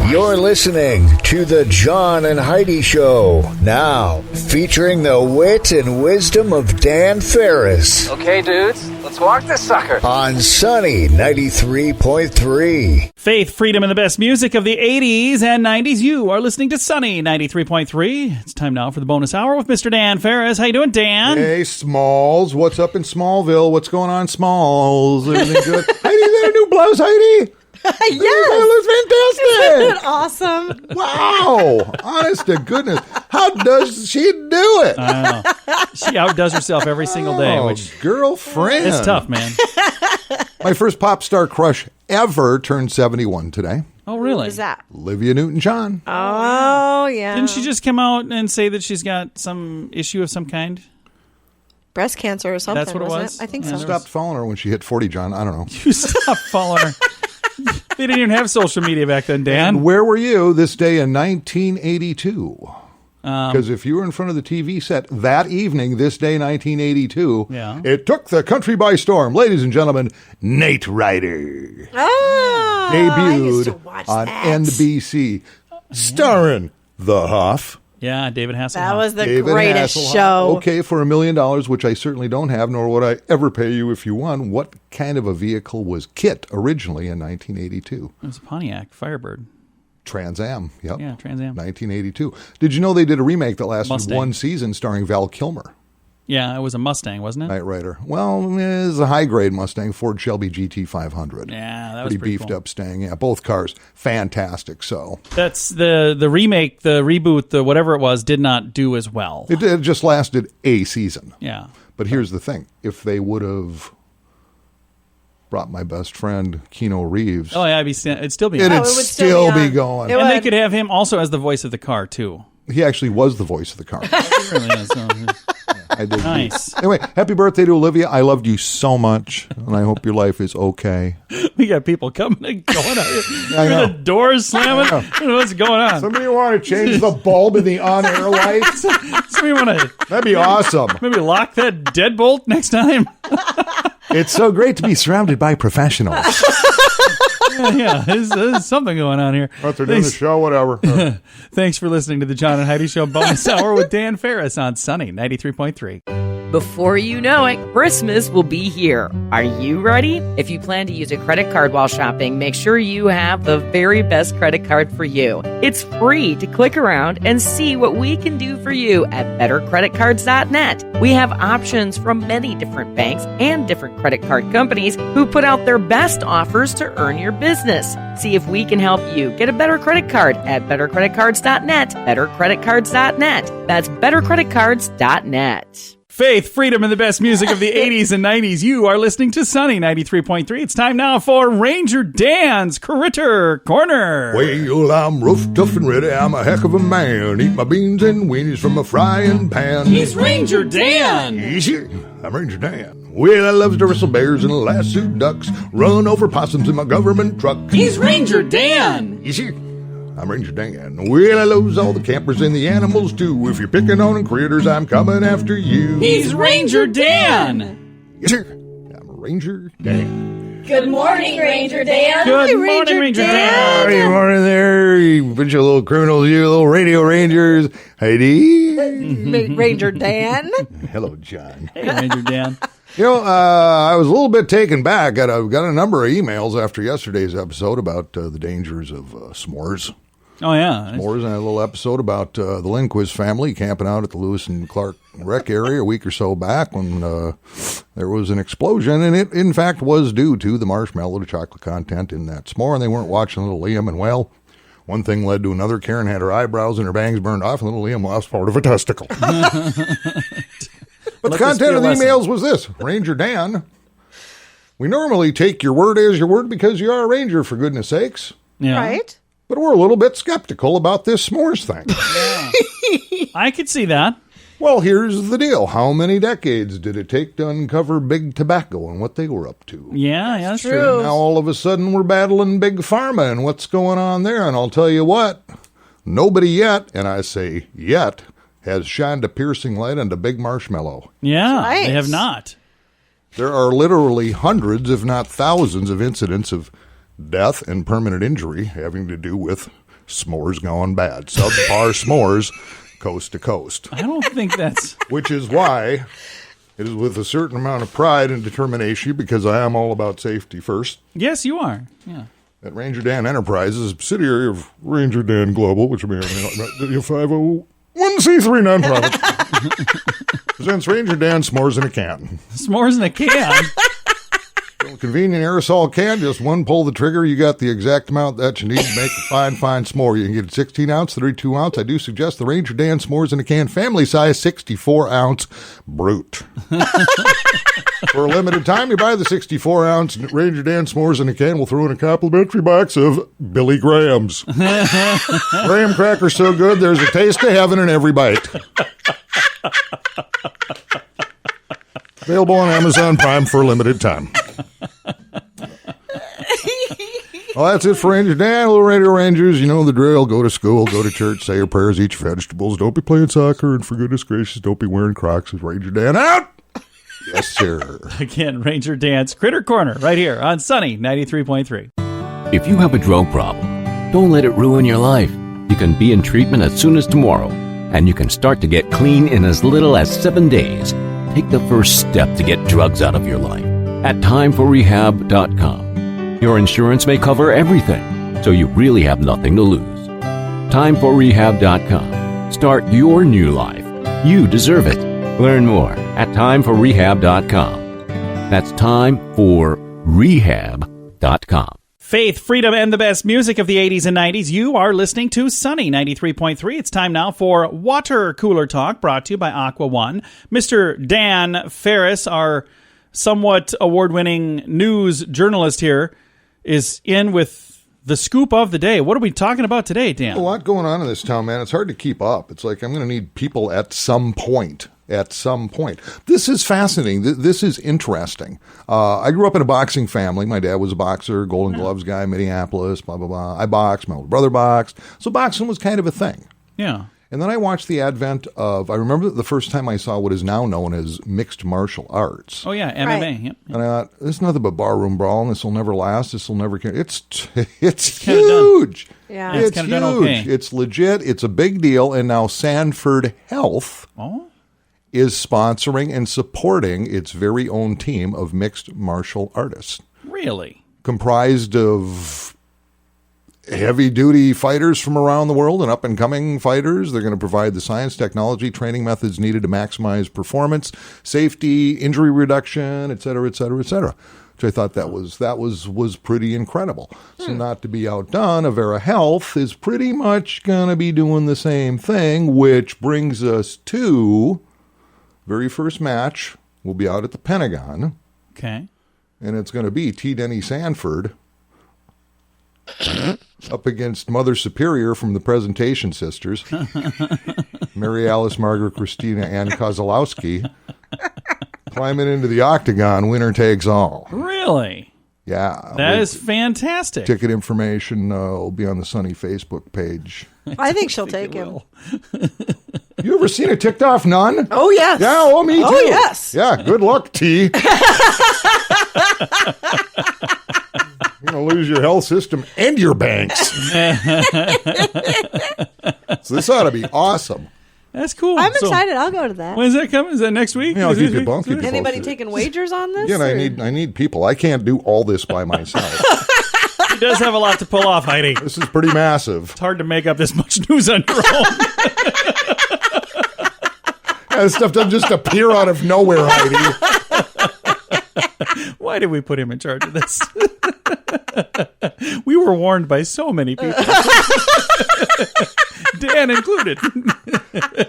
You're listening to the John and Heidi Show. Now, featuring the wit and wisdom of Dan Farris. Okay, dudes, let's walk this sucker. On Sunny 93.3. Faith, freedom, and the best music of the 80s and 90s. You are listening to Sunny 93.3. It's time now for the bonus hour with Mr. Dan Farris. How you doing, Dan? Hey, Smalls. What's up in Smallville? What's going on, Smalls? Everything good? Heidi, is that a new blouse, Heidi? Yes. That looks fantastic. Isn't it awesome? Wow. Honest to goodness. How does she do it? I don't know. She outdoes herself every single day, which girlfriend. it's tough, man. My first pop star crush ever turned 71 today. Oh, really? Who is that? Olivia Newton-John. Oh, yeah. Didn't she just come out and say that she's got some issue of some kind? Breast cancer or something? That's what it wasn't was? I think Yeah, so. I stopped following her when she hit 40, John. I don't know. You stopped following her. They didn't even have social media back then, Dan. Where were you this day in 1982? Because if you were in front of the TV set that evening, this day, 1982, Yeah. it took the country by storm. Ladies and gentlemen, Knight Rider Oh, I used to debuted watch on that. NBC, starring the Huff. Yeah, David Hasselhoff. That was the David greatest Hasselhoff. show. Okay, for $1 million, which I certainly don't have, nor would I ever pay you if you won. What kind of a vehicle was KITT originally in 1982? It was a Pontiac Firebird. Trans Am. Yep. Yeah, Trans Am. 1982. Did you know they did a remake that lasted Mustang. one season starring Val Kilmer? Yeah, it was a Mustang, wasn't it? Knight Rider. Well, it was a high-grade Mustang, Ford Shelby GT 500. Yeah, that was pretty pretty beefed cool. up Stang. Yeah, both cars fantastic. So That's the remake, the reboot, the whatever it was, did not do as well. it just lasted a season. Yeah. But here's the thing: if they would have brought my best friend Keanu Reeves, Oh, yeah, it'd still be it'd on. it would still be on. going. It And they would. could have him also as the voice of the car, too. He actually was the voice of the car. He really is. So, I did. nice. Anyway, happy birthday to Olivia. I loved you so much, and I hope your life is okay. We got people coming and going out here. I know. The doors slamming. I don't know what's going on. Somebody want to change the bulb in the on-air lights? Somebody want to That'd be awesome. maybe lock that deadbolt next time? It's so great to be surrounded by professionals. Yeah, there's something going on here. But they're doing the show, whatever. Thanks for listening to the John and Heidi Show bonus hour with Dan Farris on Sunny 93.3. Before you know it, Christmas will be here. Are you ready? If you plan to use a credit card while shopping, make sure you have the very best credit card for you. It's free to click around and see what we can do for you at bettercreditcards.net. We have options from many different banks and different credit card companies who put out their best offers to earn your business. See if we can help you get a better credit card at bettercreditcards.net. Bettercreditcards.net. That's bettercreditcards.net. Faith, freedom, and the best music of the 80s and 90s. You are listening to Sunny 93.3. It's time now for Ranger Dan's Critter Corner. Well, I'm rough, tough, and ready. I'm a heck of a man. Eat my beans and weenies from a frying pan. He's Ranger Dan. Easy. I'm Ranger Dan. Well, I loves to wrestle bears and lasso ducks. Run over possums in my government truck. He's Ranger Dan. Easy. I'm Ranger Dan. Well, I loves all the campers and the animals too. If you're picking on critters, I'm coming after you. He's Ranger Dan. Yes, sir. I'm Ranger Dan. Good morning, Ranger Dan. Good Hi, morning, Ranger Dan. Howdy, morning there, you bunch of little criminals, you little radio rangers. Heidi. Ranger Dan. Hello, John. Hey, Ranger Dan. You know, I was a little bit taken back. I got a number of emails after yesterday's episode about the dangers of s'mores. Oh, yeah. S'mores, and a little episode about the Lindquist family camping out at the Lewis and Clark Rec area a week or so back when there was an explosion, and it, in fact, was due to the marshmallow, the chocolate content in that s'more, and they weren't watching little Liam, and well, one thing led to another. Karen had her eyebrows and her bangs burned off, and little Liam lost part of a testicle. But the content of the emails was this. Ranger Dan, we normally take your word as your word because you are a ranger, for goodness sakes. Yeah. Right? But we're a little bit skeptical about this s'mores thing. I could see that. Well, here's the deal. How many decades did it take to uncover Big Tobacco and what they were up to? Yeah, that's true. true. Now, all of a sudden, we're battling Big Pharma and what's going on there. And I'll tell you what, nobody yet, and I say yet, has shined a piercing light on the Big Marshmallow. Yeah, Right. they have not. There are literally hundreds, if not thousands, of incidents of death and permanent injury having to do with s'mores gone bad. Subpar s'mores, coast to coast. I don't think that's... Which is why it is with a certain amount of pride and determination, because I am all about safety first, Yes, you are. Yeah. that Ranger Dan Enterprises, a subsidiary of Ranger Dan Global, which may or may not be a 501c3 nonprofit, presents Ranger Dan S'mores in a Can. S'mores in a can. Convenient aerosol can, just one pull the trigger, you got the exact amount that you need to make a fine s'more. You can get a 16 ounce, 32 ounce. I do suggest the Ranger Dan S'mores in a Can family size 64 ounce brute. For a limited time, you buy the 64 ounce Ranger Dan S'mores in a Can. We'll throw in a complimentary box of Billy Graham's. Graham crackers so good, there's a taste of heaven in every bite. Available on Amazon Prime for a limited time. Well, that's it for Ranger Dan. Little Radio Rangers, you know the drill. Go to school, go to church, say your prayers, eat your vegetables. Don't be playing soccer, and for goodness gracious, don't be wearing Crocs. With Ranger Dan out. Yes, sir. Again, Ranger Dan's Critter Corner right here on Sunny 93.3. If you have a drug problem, don't let it ruin your life. You can be in treatment as soon as tomorrow, and you can start to get clean in as little as 7 days. Take the first step to get drugs out of your life at timeforrehab.com. Your insurance may cover everything, so you really have nothing to lose. Timeforrehab.com. Start your new life. You deserve it. Learn more at timeforrehab.com. That's timeforrehab.com. Faith, freedom, and the best music of the 80s and 90s. You are listening to Sunny 93.3. It's time now for Water Cooler Talk, brought to you by Aqua One. Mr. Dan Farris, our somewhat award-winning news journalist here, is in with the scoop of the day. What are we talking about today, Dan? A lot going on in this town, man. It's hard to keep up. It's like I'm going to need people at some point. This is fascinating. This is interesting. I grew up in a boxing family. My dad was a boxer, Golden Gloves guy, Minneapolis, blah, blah, blah. I boxed. My older brother boxed. So boxing was kind of a thing. Yeah. And then I watched the advent of, I remember the first time I saw what is now known as mixed martial arts. Oh, yeah, MMA. Right. Yep. And I thought, this is nothing but barroom brawl, and this will never last. This will never... It's kinda huge. Yeah. It's It's kinda huge. done okay. It's legit. It's a big deal. And now Sanford Health is sponsoring and supporting its very own team of mixed martial artists. Really? Comprised of heavy-duty fighters from around the world and up-and-coming fighters. They're going to provide the science, technology, training methods needed to maximize performance, safety, injury reduction, et cetera, et cetera, et cetera. Which I thought that was pretty incredible. So not to be outdone, Avera Health is pretty much going to be doing the same thing, which brings us to very first match. Will be out at the Pentagon. Okay. And it's going to be T. Denny Sanford up against Mother Superior from the Presentation Sisters, Mary Alice, Margaret, Christina, Ann Kozlowski, climbing into the octagon, winner takes all. Really? Yeah. That is fantastic. Ticket information will be on the Sunny Facebook page. I think she'll take him. You ever seen a ticked off nun? Oh, yes. Yeah, oh, me too. Oh, yes. Yeah, good luck, T. You're going to lose your health system and your banks. So this ought to be awesome. That's cool. I'm So, excited. I'll go to that. When's that coming? Is that next week? Yeah, I'll Is keep this you week? bunk. Anybody taking wagers on this? Again, or- I need people. I can't do all this by myself. He does have a lot to pull off, Heidi. This is pretty massive. It's hard to make up this much news on your own. This stuff doesn't just appear out of nowhere, Heidi. Why did we put him in charge of this? We were warned by so many people. Dan included.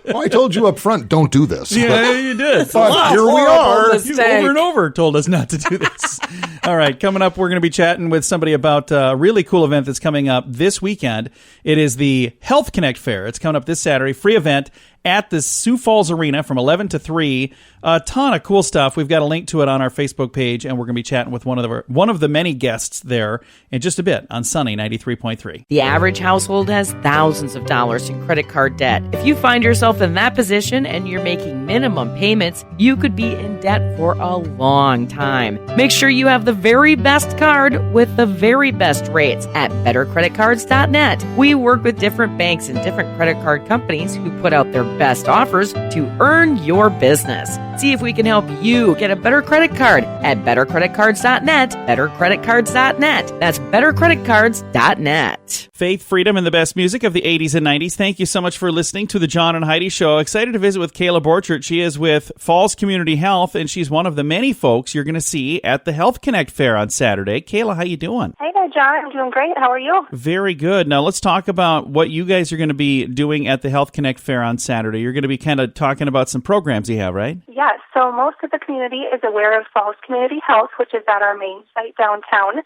Well, I told you up front, don't do this. Yeah, you did. But here we are. You over and over told us not to do this. All right, coming up, we're going to be chatting with somebody about a really cool event that's coming up this weekend. It is the Health Connect Fair. It's coming up this Saturday, free event at the Sioux Falls Arena from 11 to 3. A ton of cool stuff. We've got a link to it on our Facebook page, and we're going to be chatting with one of the many guests there in just a bit on Sunny 93.3. The average household has thousands of dollars in credit card debt. If you find yourself in that position and you're making minimum payments, you could be in debt for a long time. Make sure you have the very best card with the very best rates at bettercreditcards.net. We work with different banks and different credit card companies who put out their best offers to earn your business. See if we can help you get a better credit card at bettercreditcards.net, bettercreditcards.net. That's bettercreditcards.net. Faith, freedom, and the best music of the 80s and 90s. Thank you so much for listening to the John and Heidi Show. Excited to visit with Kayla Borchert. She is with Falls Community Health, and she's one of the many folks you're going to see at the Health Connect Fair on Saturday. Kayla, how you doing? Hey there, John. I'm doing great. How are you? Very good. Now, let's talk about what you guys are going to be doing at the Health Connect Fair on Saturday. You're going to be kind of talking about some programs you have, right? Yes. So most of the community is aware of Falls Community Health, which is at our main site downtown.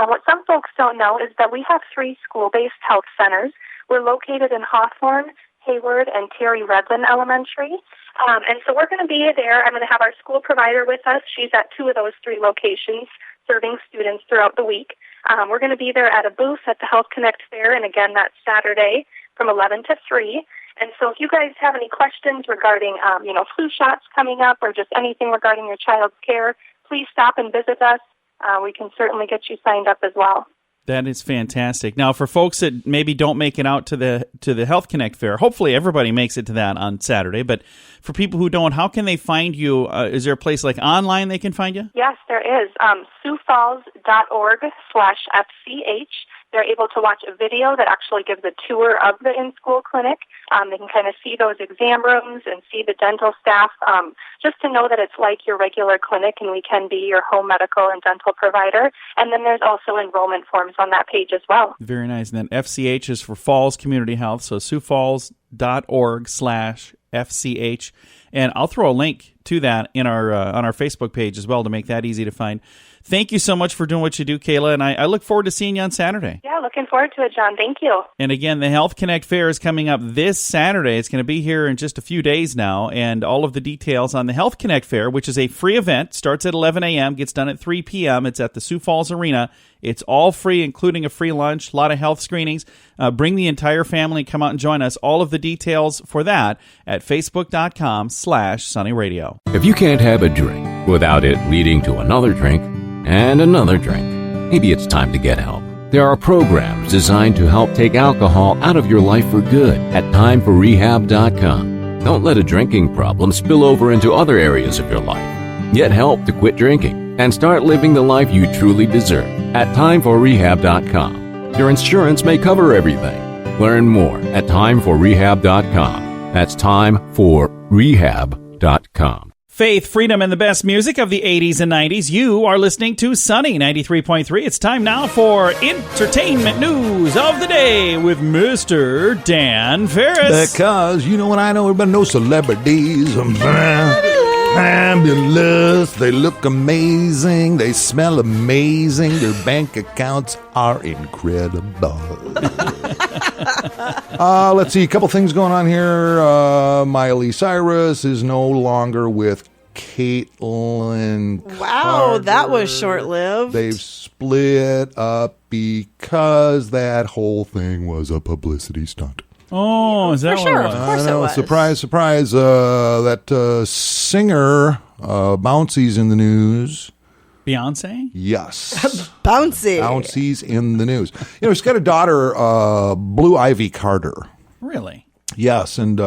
What some folks don't know is that we have 3 school-based health centers. We're located in Hawthorne, Hayward, and Terry Redland Elementary. And so we're going to be there. I'm going to have our school provider with us. She's at 2 of those 3 locations, serving students throughout the week. We're going to be there at a booth at the Health Connect Fair, and again, that's Saturday from 11 to 3. And so if you guys have any questions regarding, flu shots coming up or just anything regarding your child's care, please stop and visit us. We can certainly get you signed up as well. That is fantastic. Now, for folks that maybe don't make it out to the Health Connect Fair, hopefully everybody makes it to that on Saturday, but for people who don't, how can they find you? Is there a place like online they can find you? Yes, there is. SiouxFalls.org/FCH. They're able to watch a video that actually gives a tour of the in-school clinic. They can kind of see those exam rooms and see the dental staff, just to know that it's like your regular clinic and we can be your home medical and dental provider. And then there's also enrollment forms on that page as well. Very nice. And then FCH is for Falls Community Health, so SiouxFalls.org/FCH. And I'll throw a link to that in our on our Facebook page as well to make that easy to find. Thank you so much for doing what you do, Kayla, and I look forward to seeing you on Saturday. Yeah, looking forward to it, John. Thank you. And again, the Health Connect Fair is coming up this Saturday. It's going to be here in just a few days now, and all of the details on the Health Connect Fair, which is a free event, starts at 11 a.m., gets done at 3 p.m. It's at the Sioux Falls Arena. It's all free, including a free lunch, a lot of health screenings. Bring the entire family, come out and join us. All of the details for that at facebook.com/sunnyradio. If you can't have a drink without it leading to another drink and another drink, maybe it's time to get help. There are programs designed to help take alcohol out of your life for good at timeforrehab.com. Don't let a drinking problem spill over into other areas of your life. Get help to quit drinking and start living the life you truly deserve at timeforrehab.com. Your insurance may cover everything. Learn more at timeforrehab.com. That's timeforrehab.com. Faith, freedom, and the best music of the 80s and 90s. You are listening to Sunny 93.3. It's time now for entertainment news of the day with Mr. Dan Farris. Because you know what I know? Everybody knows celebrities. Fabulous. They look amazing. They smell amazing. Their bank accounts are incredible. Let's see. A couple things going on here. Miley Cyrus is no longer with Caitlyn Wow, Carter. that was short-lived. They've split up because that whole thing was a publicity stunt. Oh, is that For what sure, it was? of course I know, it was. surprise, surprise. That singer, Bouncy's in the news. Beyonce? Yes. Bouncy. Bouncy's in the news. You know, she's got a daughter, Blue Ivy Carter. Really? Yes, and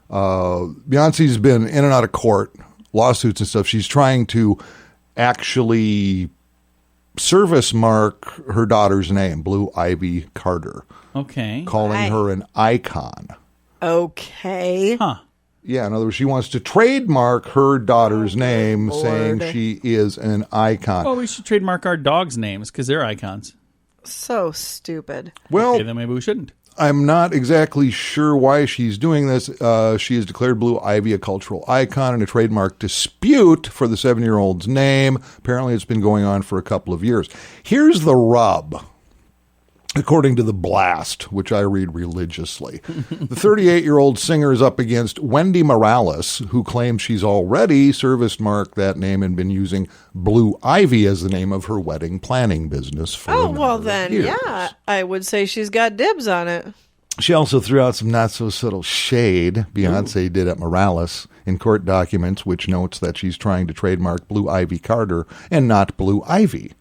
Beyonce's been in and out of court, lawsuits and stuff. She's trying to actually service mark her daughter's name, Blue Ivy Carter. Okay. Calling her an icon. Okay. Huh. Yeah, in other words, she wants to trademark her daughter's name, saying she is an icon. Well, we should trademark our dogs' names because they're icons. So stupid. Well, Okay, then maybe we shouldn't. I'm not exactly sure why she's doing this. She has declared Blue Ivy a cultural icon in a trademark dispute for the 7-year-old's name. Apparently, it's been going on for a couple of years. Here's the rub. According to The Blast, which I read religiously, the 38-year-old singer is up against Wendy Morales, who claims she's already service-marked that name and been using Blue Ivy as the name of her wedding planning business for a number of years. Yeah, I would say she's got dibs on it. She also threw out some not-so-subtle shade Beyonce did at Morales in court documents, which notes that she's trying to trademark Blue Ivy Carter and not Blue Ivy.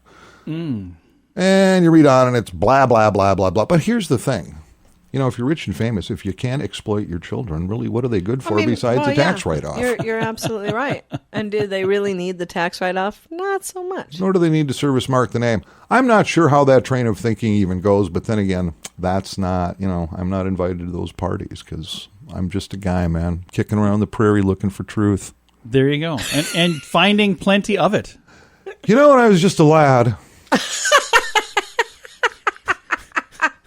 And you read on, and it's blah, blah, blah, blah, blah. But here's the thing. You know, if you're rich and famous, if you can't exploit your children, really, what are they good for besides a tax write-off? You're absolutely right. And do they really need the tax write-off? Not so much. Nor do they need to service mark the name. I'm not sure how that train of thinking even goes, but then again, that's not, I'm not invited to those parties because I'm just a guy, man, kicking around the prairie looking for truth. There you go. And finding plenty of it. When I was just a lad,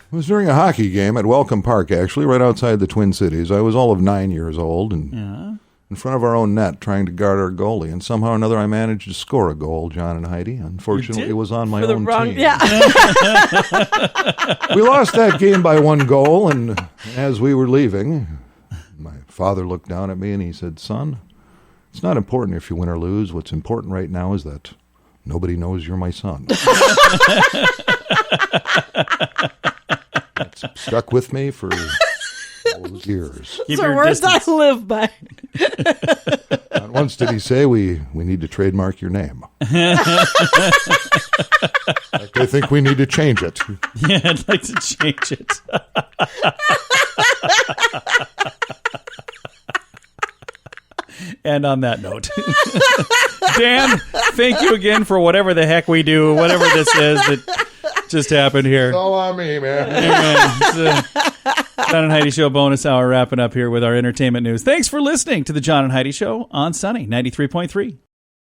it was during a hockey game at Welcome Park, actually, right outside the Twin Cities. I was all of 9 years old and in front of our own net trying to guard our goalie. And somehow or another, I managed to score a goal, John and Heidi. Unfortunately, it was on my own team. Yeah. We lost that game by 1 goal, and as we were leaving, my father looked down at me and he said, "Son, it's not important if you win or lose. What's important right now is that nobody knows you're my son." That's stuck with me for all those years. Those are words I live by. Not once did he say, we need to trademark your name. I think we need to change it. Yeah, I'd like to change it. And on that note, Dan, thank you again for whatever the heck we do, whatever this is that just happened here. It's all on me, man. John and Heidi Show bonus hour wrapping up here with our entertainment news. Thanks for listening to the John and Heidi Show on Sunny 93.3.